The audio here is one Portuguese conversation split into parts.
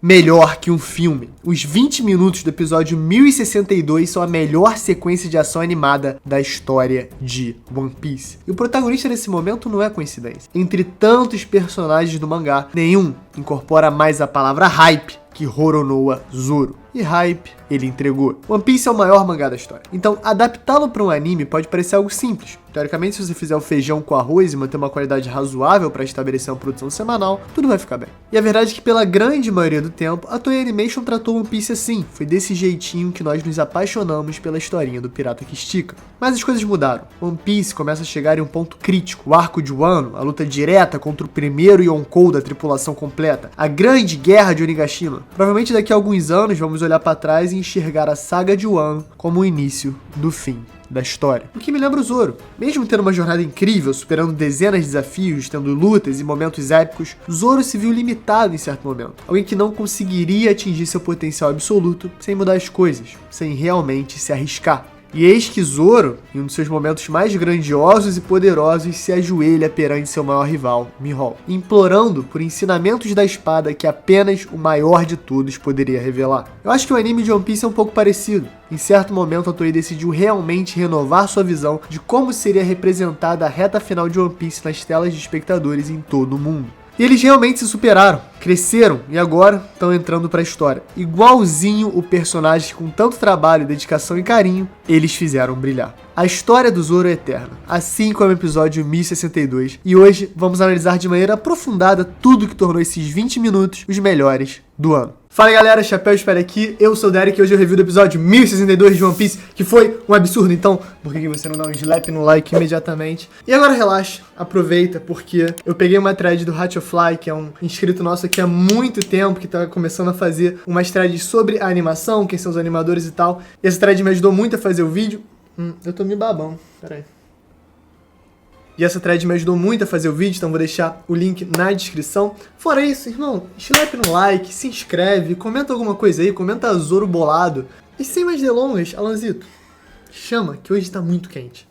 melhor que um filme. Os 20 minutos do episódio 1062 são a melhor sequência de ação animada da história de One Piece. E o protagonista nesse momento não é coincidência. Entre tantos personagens do mangá, nenhum incorpora mais a palavra hype que Roronoa Zoro. E hype, ele entregou. One Piece é o maior mangá da história. Então, adaptá-lo para um anime pode parecer algo simples. Teoricamente, se você fizer o feijão com arroz e manter uma qualidade razoável para estabelecer uma produção semanal, tudo vai ficar bem. E a verdade é que, pela grande maioria do tempo, a Toei Animation tratou One Piece assim. Foi desse jeitinho que nós nos apaixonamos pela historinha do pirata que estica. Mas as coisas mudaram. One Piece começa a chegar em um ponto crítico. O arco de Wano, a luta direta contra o primeiro Yonkou da tripulação completa, a grande guerra de Onigashima. Provavelmente daqui a alguns anos vamos olhar para trás e enxergar a saga de Wano como o início do fim da história. O que me lembra o Zoro. Mesmo tendo uma jornada incrível, superando dezenas de desafios, tendo lutas e momentos épicos, Zoro se viu limitado em certo momento. Alguém que não conseguiria atingir seu potencial absoluto sem mudar as coisas, sem realmente se arriscar. E eis que Zoro, em um dos seus momentos mais grandiosos e poderosos, se ajoelha perante seu maior rival, Mihawk, implorando por ensinamentos da espada que apenas o maior de todos poderia revelar. Eu acho que o anime de One Piece é um pouco parecido. Em certo momento, a Toei decidiu realmente renovar sua visão de como seria representada a reta final de One Piece nas telas de espectadores em todo o mundo. E eles realmente se superaram, cresceram e agora estão entrando pra história. Igualzinho o personagem com tanto trabalho, dedicação e carinho, eles fizeram brilhar. A história do Zoro é eterna, assim como o episódio 1062. E hoje vamos analisar de maneira aprofundada tudo que tornou esses 20 minutos os melhores do ano. Fala galera, Chapéu Espelho aqui, eu sou o Derek e hoje eu review do episódio 1062 de One Piece, que foi um absurdo, então por que você não dá um slap no like imediatamente? E agora relaxa, aproveita, porque eu peguei uma thread do Hatchofly, que é um inscrito nosso aqui há muito tempo, que tá começando a fazer umas threads sobre a animação, quem são os animadores e tal, e essa thread me ajudou muito a fazer o vídeo. Eu tô me babando, peraí. E essa thread me ajudou muito a fazer o vídeo, então vou deixar o link na descrição. Fora isso, irmão, slap no like, se inscreve, comenta alguma coisa aí, comenta Zoro bolado. E sem mais delongas, Alanzito, chama, que hoje tá muito quente.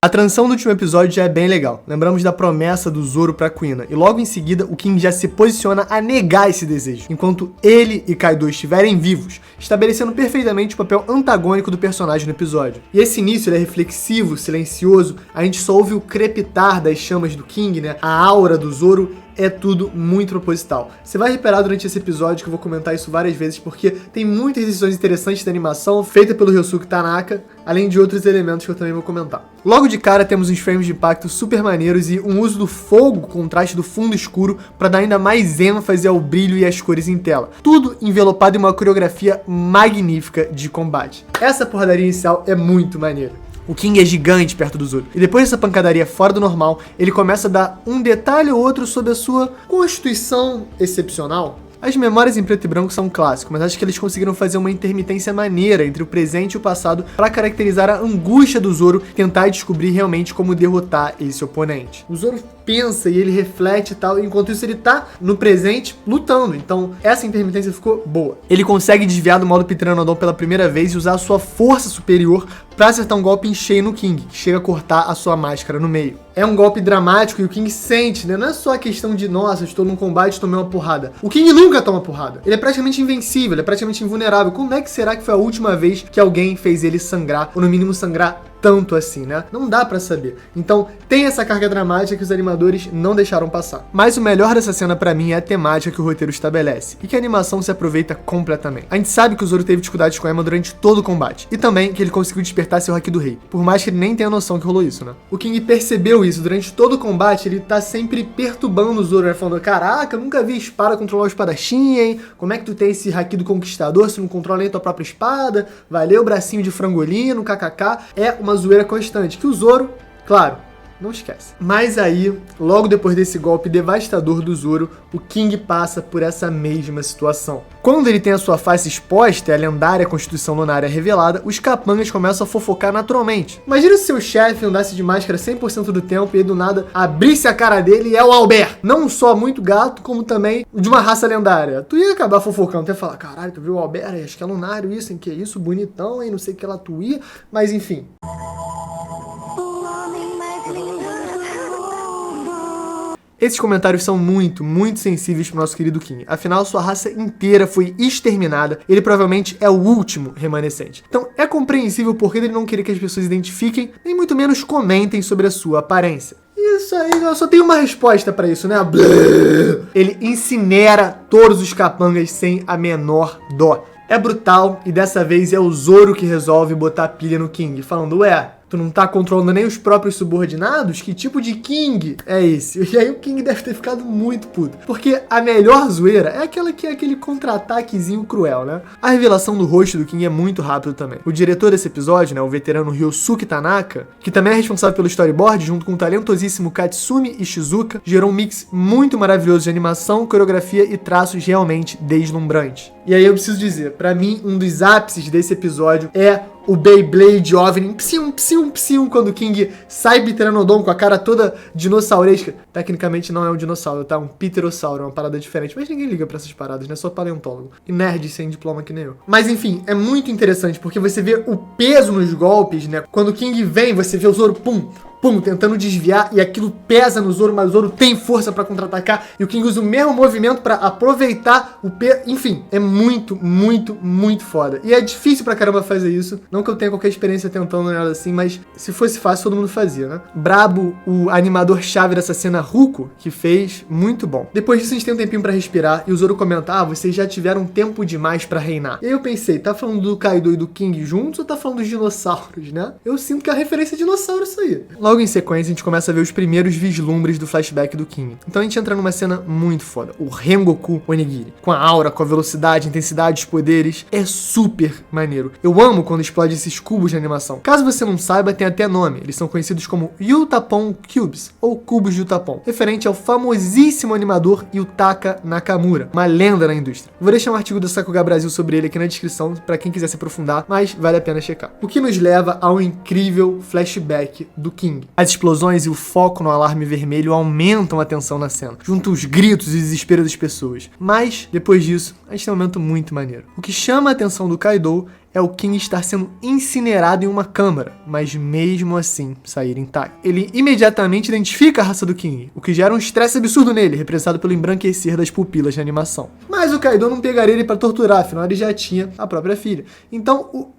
A transição do último episódio já é bem legal. Lembramos da promessa do Zoro pra Kuina. E logo em seguida, o King já se posiciona a negar esse desejo, enquanto ele e Kaido estiverem vivos, estabelecendo perfeitamente o papel antagônico do personagem no episódio. E esse início ele é reflexivo, silencioso, a gente só ouve o crepitar das chamas do King, né? A aura do Zoro. É tudo muito proposital. Você vai reparar durante esse episódio que eu vou comentar isso várias vezes, porque tem muitas decisões interessantes da animação feita pelo Ryosuke Tanaka, além de outros elementos que eu também vou comentar. Logo de cara temos uns frames de impacto super maneiros e um uso do fogo, contraste do fundo escuro, para dar ainda mais ênfase ao brilho e às cores em tela. Tudo envelopado em uma coreografia magnífica de combate. Essa porradaria inicial é muito maneira. O King é gigante perto do Zoro. E depois dessa pancadaria fora do normal, ele começa a dar um detalhe ou outro sobre a sua constituição excepcional. As memórias em preto e branco são um clássico, mas acho que eles conseguiram fazer uma intermitência maneira entre o presente e o passado para caracterizar a angústia do Zoro tentar descobrir realmente como derrotar esse oponente. O Zoro pensa e ele reflete e tal, e enquanto isso ele tá no presente lutando, então essa intermitência ficou boa. Ele consegue desviar do modo Pteranodon pela primeira vez e usar a sua força superior para acertar um golpe em cheio no King, que chega a cortar a sua máscara no meio. É um golpe dramático e o King sente, né? Não é só a questão de, nossa, estou num combate e tomei uma porrada. O King nunca toma porrada. Ele é praticamente invencível, ele é praticamente invulnerável. Como é que será que foi a última vez que alguém fez ele sangrar, ou no mínimo sangrar tanto assim, né? Não dá pra saber. Então, tem essa carga dramática que os animadores não deixaram passar. Mas o melhor dessa cena pra mim é a temática que o roteiro estabelece, e que a animação se aproveita completamente. A gente sabe que o Zoro teve dificuldades com a Emma durante todo o combate, e também que ele conseguiu despertar seu Haki do Rei, por mais que ele nem tenha noção que rolou isso, né? O King percebeu isso, durante todo o combate ele tá sempre perturbando o Zoro, né? Falando, caraca, eu nunca vi espada controlar o espadachim, hein? Como é que tu tem esse Haki do Conquistador se não controla nem tua própria espada? Valeu, bracinho de frangolino, kkk. É uma zoeira constante, que o Zoro, claro, não esquece. Mas aí, logo depois desse golpe devastador do Zoro, o King passa por essa mesma situação. Quando ele tem a sua face exposta e a lendária Constituição Lunária revelada, os capangas começam a fofocar naturalmente. Imagina se seu chefe andasse de máscara 100% do tempo e do nada abrisse a cara dele e é o Albert. Não só muito gato, como também de uma raça lendária. Tu ia acabar fofocando, tu ia falar, caralho, tu viu o Albert? Acho que é lunário isso, hein? Que isso, bonitão, hein? Não sei o que ela tu ia, mas enfim. Esses comentários são muito, muito sensíveis pro nosso querido King. Afinal, sua raça inteira foi exterminada. Ele provavelmente é o último remanescente. Então, é compreensível porque ele não querer que as pessoas identifiquem, nem muito menos comentem sobre a sua aparência. Isso aí, eu só tenho uma resposta pra isso, né? Ele incinera todos os capangas sem a menor dó. É brutal e dessa vez é o Zoro que resolve botar pilha no King, falando, ué, tu não tá controlando nem os próprios subordinados? Que tipo de King é esse? E aí o King deve ter ficado muito puto. Porque a melhor zoeira é aquela que é aquele contra-ataquezinho cruel, né? A revelação do rosto do King é muito rápido também. O diretor desse episódio, né, o veterano Ryosuke Tanaka, que também é responsável pelo storyboard, junto com o talentosíssimo Katsumi Ishizuka, gerou um mix muito maravilhoso de animação, coreografia e traços realmente deslumbrantes. E aí eu preciso dizer, pra mim, um dos ápices desse episódio é o Beyblade OVNI, psium, psium, psium, quando o King sai Pteranodon com a cara toda dinossauresca. Tecnicamente não é um dinossauro, tá? Um pterossauro, é uma parada diferente. Mas ninguém liga pra essas paradas, né? Só paleontólogo. E nerd sem diploma que nem eu. Mas enfim, é muito interessante, porque você vê o peso nos golpes, né? Quando o King vem, você vê o Zoro, pum, tentando desviar, e aquilo pesa no Zoro, mas o Zoro tem força pra contra-atacar, e o King usa o mesmo movimento pra aproveitar o peso. Enfim, é muito, muito, muito foda. E é difícil pra caramba fazer isso. Não que eu tenha qualquer experiência tentando nada assim, mas se fosse fácil, todo mundo fazia, né? Brabo, o animador-chave dessa cena, Ruko, que fez, muito bom. Depois disso, a gente tem um tempinho pra respirar, e o Zoro comenta, vocês já tiveram tempo demais pra reinar. E aí eu pensei, tá falando do Kaido e do King juntos, ou tá falando dos dinossauros, né? Eu sinto que é a referência é dinossauro isso aí. Logo em sequência, a gente começa a ver os primeiros vislumbres do flashback do King. Então a gente entra numa cena muito foda. O Rengoku Onigiri. Com a aura, com a velocidade, intensidade, os poderes. É super maneiro. Eu amo quando explode esses cubos de animação. Caso você não saiba, tem até nome. Eles são conhecidos como Yutapon Cubes, ou cubos de Yutapon, referente ao famosíssimo animador Yutaka Nakamura, uma lenda na indústria. Vou deixar um artigo do Sakuga Brasil sobre ele aqui na descrição, pra quem quiser se aprofundar, mas vale a pena checar. O que nos leva ao incrível flashback do King. As explosões e o foco no alarme vermelho aumentam a tensão na cena, junto aos gritos e desespero das pessoas. Mas, depois disso, a gente tem um momento muito maneiro. O que chama a atenção do Kaido é o King estar sendo incinerado em uma câmara, mas mesmo assim sair intacto. Ele imediatamente identifica a raça do King, o que gera um estresse absurdo nele, representado pelo embranquecer das pupilas na animação. Mas o Kaido não pegaria ele pra torturar, afinal ele já tinha a própria filha. Então,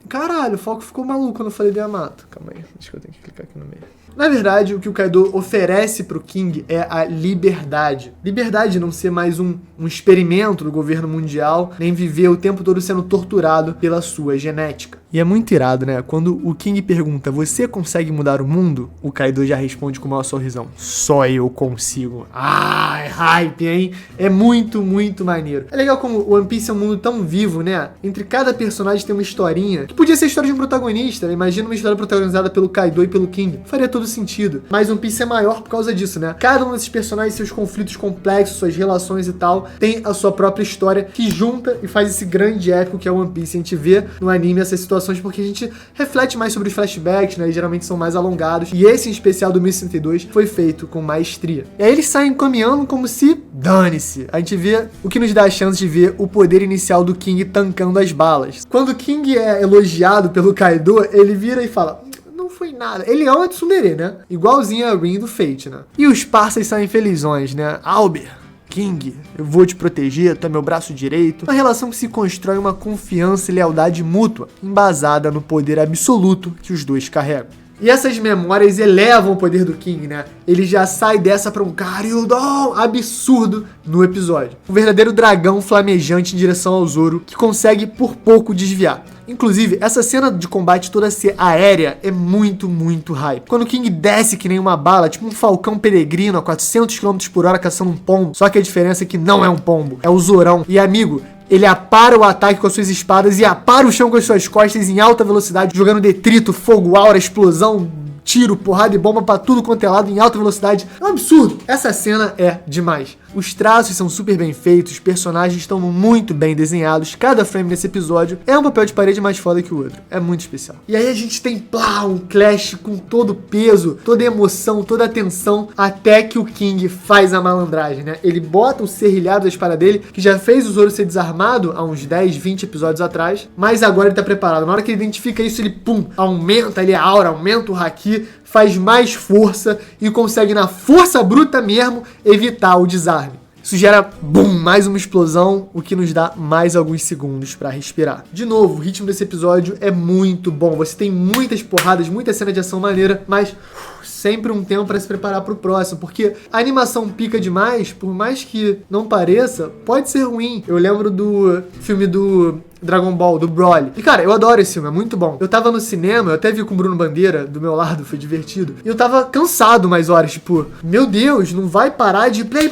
Caralho, o foco ficou maluco quando eu falei de Yamato. Calma aí, acho que eu tenho que clicar aqui no meio. Na verdade, o que o Kaido oferece pro King é a liberdade. Liberdade de não ser mais um experimento do governo mundial, nem viver o tempo todo sendo torturado pela sua genética. E é muito irado, né? Quando o King pergunta, você consegue mudar o mundo? O Kaido já responde com o maior sorrisão. Só eu consigo. É hype, hein? É muito, muito maneiro. É legal como o One Piece é um mundo tão vivo, né? Entre cada personagem tem uma historinha, que podia ser a história de um protagonista, né? Imagina uma história protagonizada pelo Kaido e pelo King. Faria todo sentido. Mas One Piece é maior por causa disso, né? Cada um desses personagens, seus conflitos complexos, suas relações e tal, tem a sua própria história que junta e faz esse grande épico que é o One Piece. A gente vê no anime essas situações porque a gente reflete mais sobre os flashbacks, né? E geralmente são mais alongados. E esse em especial do 1062 foi feito com maestria. E aí eles saem caminhando como se dane-se. A gente vê o que nos dá a chance de ver o poder inicial do King tancando as balas. Quando o King é elogiado pelo Kaido, ele vira e fala: não foi nada. Ele é uma tsundere, né? Igualzinho a Rin do Fate, né? E os parceiros saem felizões, né? Albert, King, eu vou te proteger, tu é meu braço direito. Uma relação que se constrói uma confiança e lealdade mútua, embasada no poder absoluto que os dois carregam. E essas memórias elevam o poder do King, né? Ele já sai dessa pra um Karyudon absurdo no episódio. Um verdadeiro dragão flamejante em direção ao Zoro, que consegue por pouco desviar. Inclusive, essa cena de combate toda ser aérea é muito, muito hype. Quando o King desce que nem uma bala, tipo um falcão peregrino a 400 km por hora caçando um pombo. Só que a diferença é que não é um pombo, é o Zorão. E amigo, ele apara o ataque com as suas espadas e apara o chão com as suas costas em alta velocidade, jogando detrito, fogo, aura, explosão, tiro, porrada e bomba pra tudo quanto é lado em alta velocidade. É um absurdo. Essa cena é demais. Os traços são super bem feitos, os personagens estão muito bem desenhados, cada frame nesse episódio é um papel de parede mais foda que o outro. É muito especial. E aí a gente tem, um clash com todo o peso, toda a emoção, toda a tensão, até que o King faz a malandragem, né? Ele bota o serrilhado da espada dele, que já fez o Zoro ser desarmado há uns 10, 20 episódios atrás, mas agora ele tá preparado. Na hora que ele identifica isso, ele, aumenta ali a aura, aumenta o haki, faz mais força e consegue, na força bruta mesmo, evitar o desarme. Isso gera, bum, mais uma explosão, o que nos dá mais alguns segundos pra respirar. De novo, o ritmo desse episódio é muito bom. Você tem muitas porradas, muita cena de ação maneira, mas sempre um tempo pra se preparar pro próximo, porque a animação pica demais, por mais que não pareça, pode ser ruim. Eu lembro do filme do Dragon Ball, do Broly. E cara, eu adoro esse filme, é muito bom. Eu tava no cinema, eu até vi com o Bruno Bandeira do meu lado, foi divertido. E eu tava cansado mais horas, tipo, meu Deus, não vai parar de play,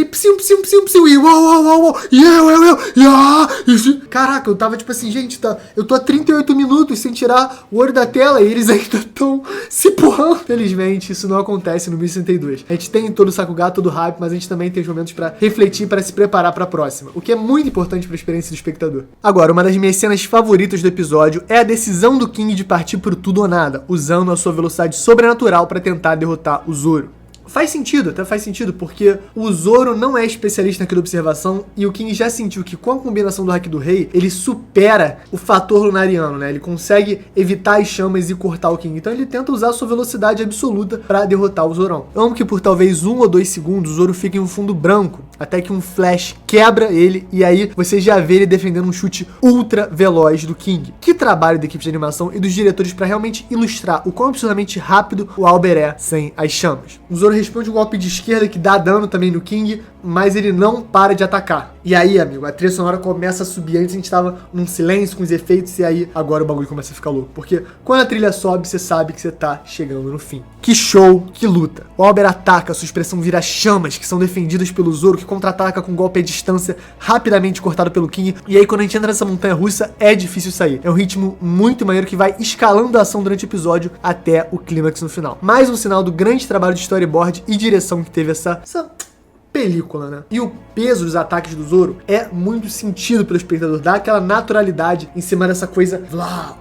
psiu, e uau, yeah. Caraca, eu tava tipo assim, gente, eu tô há 38 minutos sem tirar o olho da tela e eles ainda tão se porrando. Felizmente, isso não acontece no 1062. A gente tem todo o Sakuga, todo o hype, mas a gente também tem os momentos pra refletir, pra se preparar pra próxima, o que é muito importante pra experiência do espectador. Agora, uma das minhas cenas favoritas do episódio é a decisão do King de partir pro tudo ou nada, usando a sua velocidade sobrenatural pra tentar derrotar o Zoro. Faz sentido, até faz sentido, porque o Zoro não é especialista naquela observação e o King já sentiu que com a combinação do Haki do Rei, ele supera o fator lunariano, né? Ele consegue evitar as chamas e cortar o King. Então ele tenta usar a sua velocidade absoluta pra derrotar o Zorão. Eu amo que por talvez 1 ou 2 segundos o Zoro fica em um fundo branco, até que um flash quebra ele e aí você já vê ele defendendo um chute ultra veloz do King. Que trabalho da equipe de animação e dos diretores pra realmente ilustrar o quão absurdamente rápido o Albert é sem as chamas. O Zoro responde um golpe de esquerda que dá dano também no King, mas ele não para de atacar. E aí, amigo, a trilha sonora começa a subir. Antes a gente tava num silêncio com os efeitos e aí agora o bagulho começa a ficar louco. Porque quando a trilha sobe, você sabe que você tá chegando no fim. Que show, que luta. O Albert ataca, sua expressão vira chamas que são defendidas pelo Zoro, que contra-ataca com um golpe à distância, rapidamente cortado pelo King. E aí quando a gente entra nessa montanha russa, é difícil sair. É um ritmo muito maneiro que vai escalando a ação durante o episódio até o clímax no final. Mais um sinal do grande trabalho de storyboard e direção que teve essa película, né? E o peso dos ataques do Zoro é muito sentido pelo espectador, dá aquela naturalidade em cima dessa coisa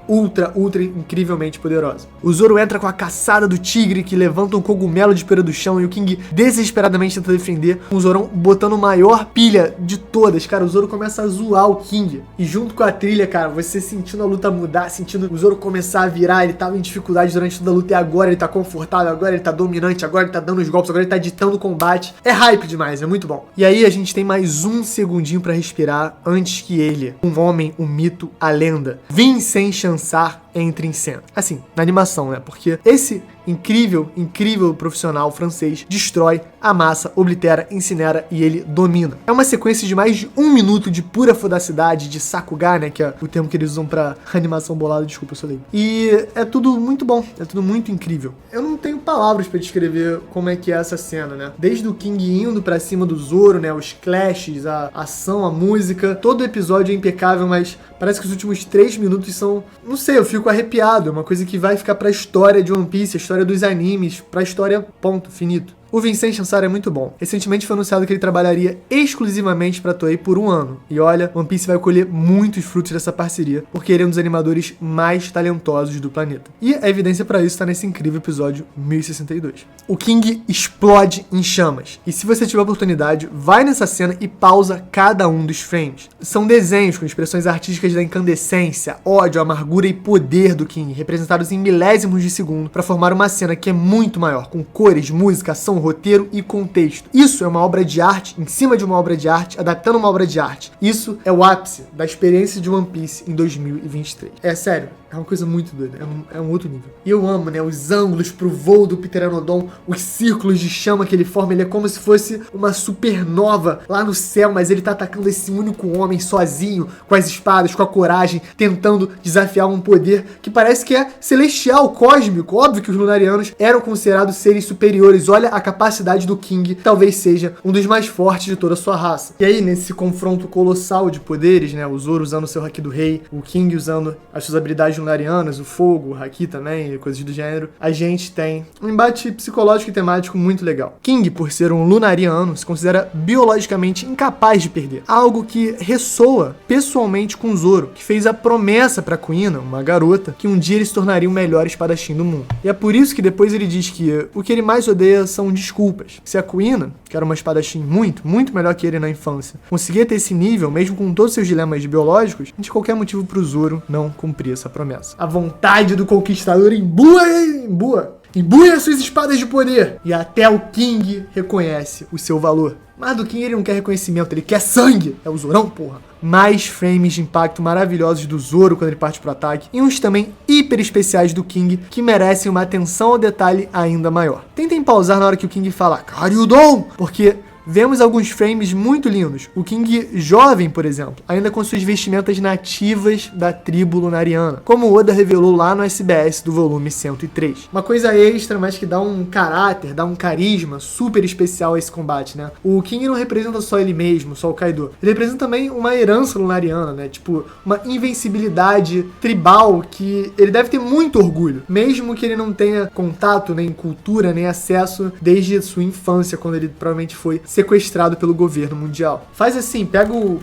ultra incrivelmente poderosa. O Zoro entra com a caçada do tigre que levanta um cogumelo de poeira do chão e o King desesperadamente tenta defender, com o Zorão botando maior pilha de todas. Cara, o Zoro começa a zoar o King e junto com a trilha, cara, você sentindo a luta mudar, sentindo o Zoro começar a virar, ele tava em dificuldade durante toda a luta e agora ele tá confortável, agora ele tá dominante, agora ele tá dando os golpes, agora ele tá ditando o combate. É hype demais, é muito bom. E aí a gente tem mais um segundinho pra respirar antes que ele, um homem, um mito, a lenda, Vincent Chansar, entre em cena. Assim, na animação, né? Porque esse incrível profissional francês destrói, amassa, oblitera, incinera e ele domina. É uma sequência de mais de 1 minuto de pura fodacidade, de Sakuga, né? Que é o termo que eles usam pra animação bolada, desculpa, eu sou leigo. E é tudo muito bom, é tudo muito incrível. Eu não tenho palavras pra descrever como é que é essa cena, né? Desde o King indo pra cima do Zoro, né? Os clashes, a ação, a música, todo o episódio é impecável, mas parece que os últimos 3 minutos são, não sei, eu fico arrepiado, é uma coisa que vai ficar pra história de One Piece, a história dos animes, pra história ponto, finito. O Vincent Chansar é muito bom. Recentemente foi anunciado que ele trabalharia exclusivamente pra Toei por 1 ano. E olha, One Piece vai colher muitos frutos dessa parceria, porque ele é um dos animadores mais talentosos do planeta. E a evidência pra isso tá nesse incrível episódio 1062. O King explode em chamas. E se você tiver oportunidade, vai nessa cena e pausa cada um dos frames. São desenhos com expressões artísticas da incandescência, ódio, amargura e poder do King, representados em milésimos de segundo, pra formar uma cena que é muito maior, com cores, música, ação, roteiro e contexto. Isso é uma obra de arte, em cima de uma obra de arte, adaptando uma obra de arte. Isso é o ápice da experiência de One Piece em 2023. É sério, é uma coisa muito doida, é um outro nível. E eu amo, né, os ângulos pro voo do Pteranodon, os círculos de chama que ele forma, ele é como se fosse uma supernova lá no céu, mas ele tá atacando esse único homem sozinho, com as espadas, com a coragem, tentando desafiar um poder que parece que é celestial, cósmico. Óbvio que os lunarianos eram considerados seres superiores. Olha a capacidade do King, talvez seja um dos mais fortes de toda a sua raça. E aí, nesse confronto colossal de poderes, né, o Zoro usando o seu Haki do Rei, o King usando as suas habilidades lunarianas, o fogo, o Haki também, e coisas do gênero, a gente tem um embate psicológico e temático muito legal. King, por ser um lunariano, se considera biologicamente incapaz de perder, algo que ressoa pessoalmente com o Zoro, que fez a promessa pra Kuina, uma garota, que um dia ele se tornaria o melhor espadachim do mundo. E é por isso que depois ele diz que o que ele mais odeia são desculpas. Se a Kuina, que era uma espadachim muito melhor que ele na infância, conseguia ter esse nível, mesmo com todos os seus dilemas biológicos, não tinha qualquer motivo pro Zoro não cumprir essa promessa. A vontade do conquistador imbua. Empunha suas espadas de poder. E até o King reconhece o seu valor. Mas do King ele não quer reconhecimento, ele quer sangue. É o Zorão, porra. Mais frames de impacto maravilhosos do Zoro quando ele parte pro ataque. E uns também hiper especiais do King que merecem uma atenção ao detalhe ainda maior. Tentem pausar na hora que o King fala Karyudon, porque vemos alguns frames muito lindos. O King jovem, por exemplo, ainda com suas vestimentas nativas da tribo lunariana, como Oda revelou lá no SBS do volume 103. Uma coisa extra, mas que dá um caráter, dá um carisma super especial a esse combate, né? O King não representa só ele mesmo, só o Kaido. Ele representa também uma herança lunariana, né? Tipo, uma invencibilidade tribal que ele deve ter muito orgulho, mesmo que ele não tenha contato, nem cultura, nem acesso desde sua infância, quando ele provavelmente foi sequestrado pelo governo mundial. Faz assim, pega o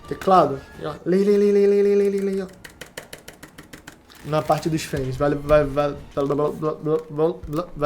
teclado, lê, ó. Na parte dos frames, vai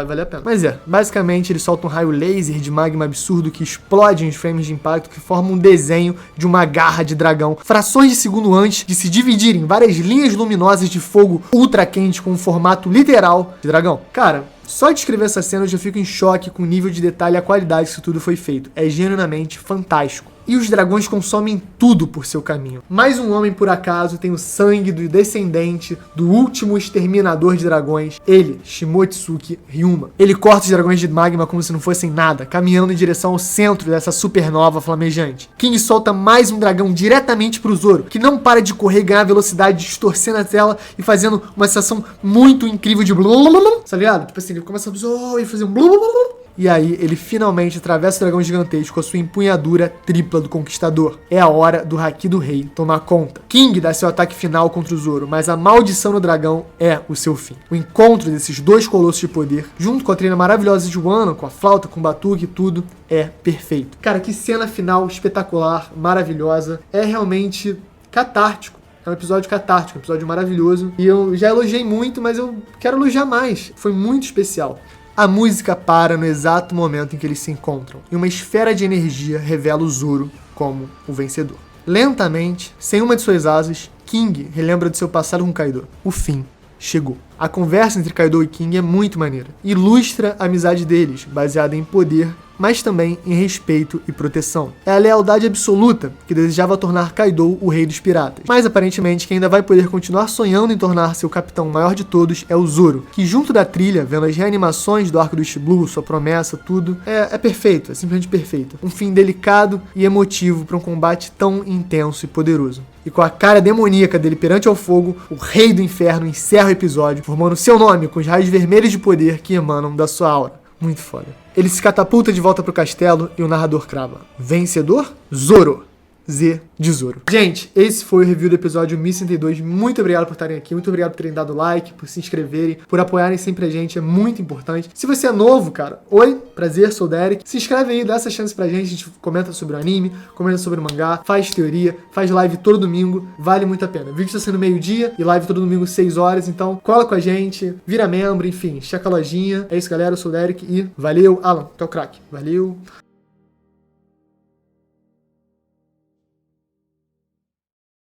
valer a pena. Mas basicamente ele solta um raio laser de magma absurdo que explode os frames de impacto que forma um desenho de uma garra de dragão, frações de segundo antes de se dividir em várias linhas luminosas de fogo ultra quente com um formato literal de dragão. Cara, só de escrever essa cena eu já fico em choque com o nível de detalhe e a qualidade que isso tudo foi feito. É genuinamente fantástico. E os dragões consomem tudo por seu caminho. Mais um homem, por acaso, tem o sangue do descendente do último exterminador de dragões, ele, Shimotsuki Ryuma. Ele corta os dragões de magma como se não fossem nada, caminhando em direção ao centro dessa supernova flamejante. King solta mais um dragão diretamente pro Zoro, que não para de correr e ganhar velocidade, distorcendo a tela e fazendo uma sensação muito incrível de blulululu, tá ligado? Tipo assim, ele começa a fazer um blulululu. E aí, ele finalmente atravessa o dragão gigantesco com a sua empunhadura tripla do Conquistador. É a hora do Haki do Rei tomar conta. King dá seu ataque final contra o Zoro, mas a maldição no dragão é o seu fim. O encontro desses dois colossos de poder, junto com a trilha maravilhosa de Wano, com a flauta, com o batuque e tudo, é perfeito. Cara, que cena final espetacular, maravilhosa. É realmente catártico. É um episódio catártico, um episódio maravilhoso. E eu já elogiei muito, mas eu quero elogiar mais. Foi muito especial. A música para no exato momento em que eles se encontram, e uma esfera de energia revela o Zoro como o vencedor. Lentamente, sem uma de suas asas, King relembra de seu passado com Kaido. O fim chegou. A conversa entre Kaido e King é muito maneira. Ilustra a amizade deles, baseada em poder, mas também em respeito e proteção. É a lealdade absoluta que desejava tornar Kaido o rei dos piratas. Mas aparentemente quem ainda vai poder continuar sonhando em tornar-se o capitão maior de todos é o Zoro, que junto da trilha, vendo as reanimações do arco do East Blue, sua promessa, tudo, é perfeito, é simplesmente perfeito. Um fim delicado e emotivo para um combate tão intenso e poderoso. E com a cara demoníaca dele perante ao fogo, o rei do inferno encerra o episódio, formando seu nome com os raios vermelhos de poder que emanam da sua aura. Muito foda. Ele se catapulta de volta pro castelo e o narrador crava: vencedor? Zoro. Z de Zoro. Gente, esse foi o review do episódio 1062. Muito obrigado por estarem aqui, muito obrigado por terem dado like, por se inscreverem, por apoiarem sempre a gente, é muito importante. Se você é novo, cara, oi, prazer, sou o Derek. Se inscreve aí, dá essa chance pra gente, a gente comenta sobre o anime, comenta sobre o mangá, faz teoria, faz live todo domingo, vale muito a pena. O vídeo tá sendo meio-dia e live todo domingo 6 horas, então cola com a gente, vira membro, enfim, checa a lojinha. É isso, galera, eu sou o Derek e valeu, Alan, tu é o craque. Valeu.